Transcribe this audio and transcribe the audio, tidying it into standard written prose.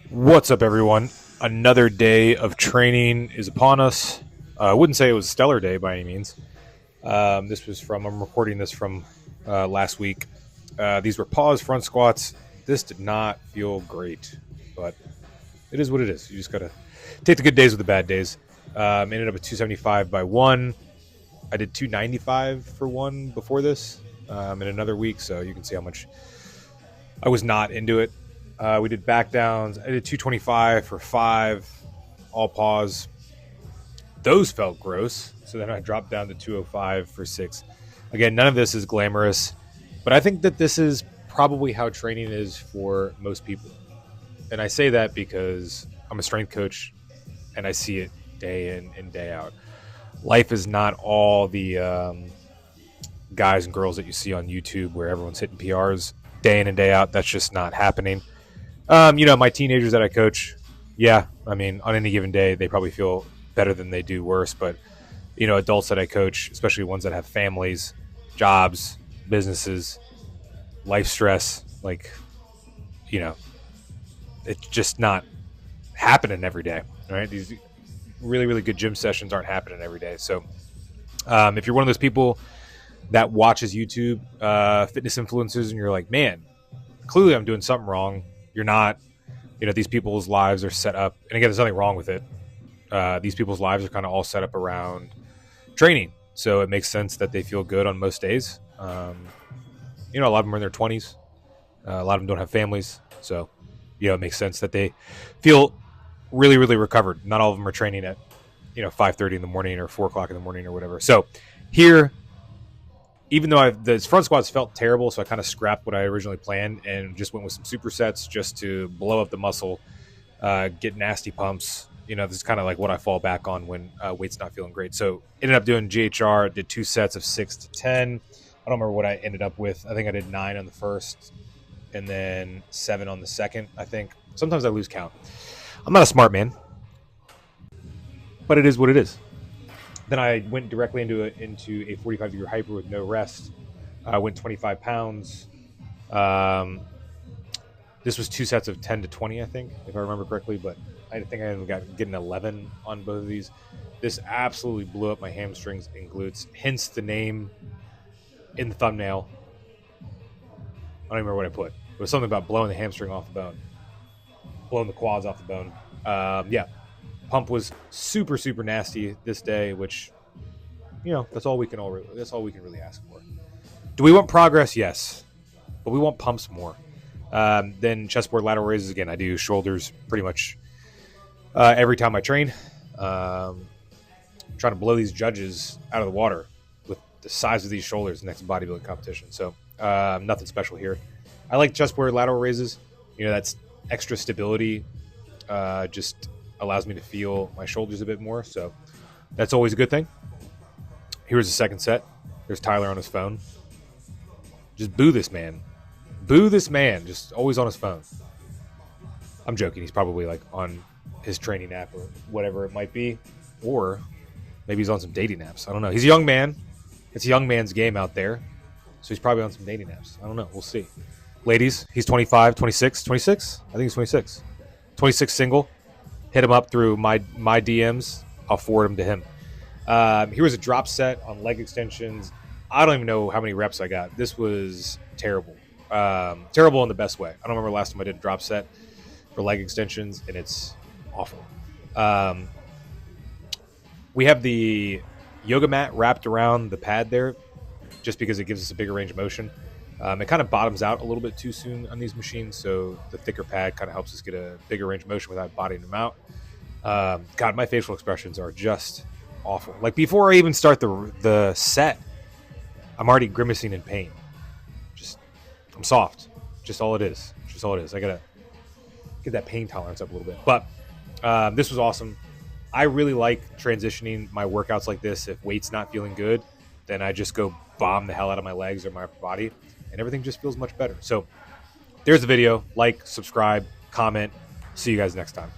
What's up, everyone? Another day of training is upon us. I wouldn't say it was a stellar day by any means. I'm recording this from last week. These were pause front squats. This did not feel great, but it is what it is. You just got to take the good days with the bad days. Ended up at 275 by one. I did 295 for one before this in another week, so you can see how much I was not into it. We did back downs. I did 225 for five, all pause. Those felt gross. So then I dropped down to 205 for six. Again, none of this is glamorous, but I think that this is probably how training is for most people. And I say that because I'm a strength coach and I see it day in and day out. Life is not all the guys and girls that you see on YouTube where everyone's hitting PRs day in and day out. That's just not happening. My teenagers that I coach, on any given day, they probably feel better than they do worse. But, adults that I coach, especially ones that have families, jobs, businesses, life stress, it's just not happening every day, right? These really, really good gym sessions aren't happening every day. So if you're one of those people that watches YouTube, fitness influencers, and you're like, man, clearly I'm doing something wrong. You're not. These people's lives are set up, and again, there's nothing wrong with it. These people's lives are kind of all set up around training, so it makes sense that they feel good on most days. A lot of them are in their 20s. A lot of them don't have families, so it makes sense that they feel really, really recovered. Not all of them are training at 5:30 in the morning or 4 o'clock in the morning or whatever. So here, even though the front squats felt terrible, so I kind of scrapped what I originally planned and just went with some supersets just to blow up the muscle, get nasty pumps. This is kind of like what I fall back on when weight's not feeling great. So ended up doing GHR, did 2 sets of 6 to 10. I don't remember what I ended up with. I think I did 9 on the first and then 7 on the second, I think. Sometimes I lose count. I'm not a smart man, but it is what it is. Then I went directly into a 45-degree hyper with no rest. I went 25 pounds. This was 2 sets of 10 to 20, I think, if I remember correctly. But I think I ended up getting 11 on both of these. This absolutely blew up my hamstrings and glutes, hence the name in the thumbnail. I don't even remember what I put. It was something about blowing the hamstring off the bone, blowing the quads off the bone. Pump was super, super nasty this day, which, that's all we can really ask for. Do we want progress? Yes, but we want pumps more. Then chestboard lateral raises. Again, I do shoulders pretty much every time I train. Trying to blow these judges out of the water with the size of these shoulders next bodybuilding competition. So nothing special here. I like chestboard lateral raises. That's extra stability. Just allows me to feel my shoulders a bit more, so that's always a good thing. Here's the second set. There's Tyler on his phone. Just boo this man. Boo this man. Just always on his phone. I'm joking. He's probably on his training app or whatever it might be, or maybe he's on some dating apps. I don't know. He's a young man. It's a young man's game out there, so he's probably on some dating apps. I don't know. We'll see. Ladies, he's 25, 26. I think he's 26. 26 single. Hit him up through my DMs. I'll forward him to him. Here was a drop set on leg extensions. I don't even know how many reps I got. This was terrible. Terrible in the best way. I don't remember the last time I did a drop set for leg extensions, and it's awful. We have the yoga mat wrapped around the pad there just because it gives us a bigger range of motion. It kind of bottoms out a little bit too soon on these machines, so the thicker pad kind of helps us get a bigger range of motion without bodying them out. God, my facial expressions are just awful. Like before I even start the set, I'm already grimacing in pain. I'm soft. Just all it is. I gotta get that pain tolerance up a little bit. But this was awesome. I really like transitioning my workouts like this. If weight's not feeling good, then I just go bomb the hell out of my legs or my upper body, and everything just feels much better. So there's the video. Like, subscribe, comment. See you guys next time.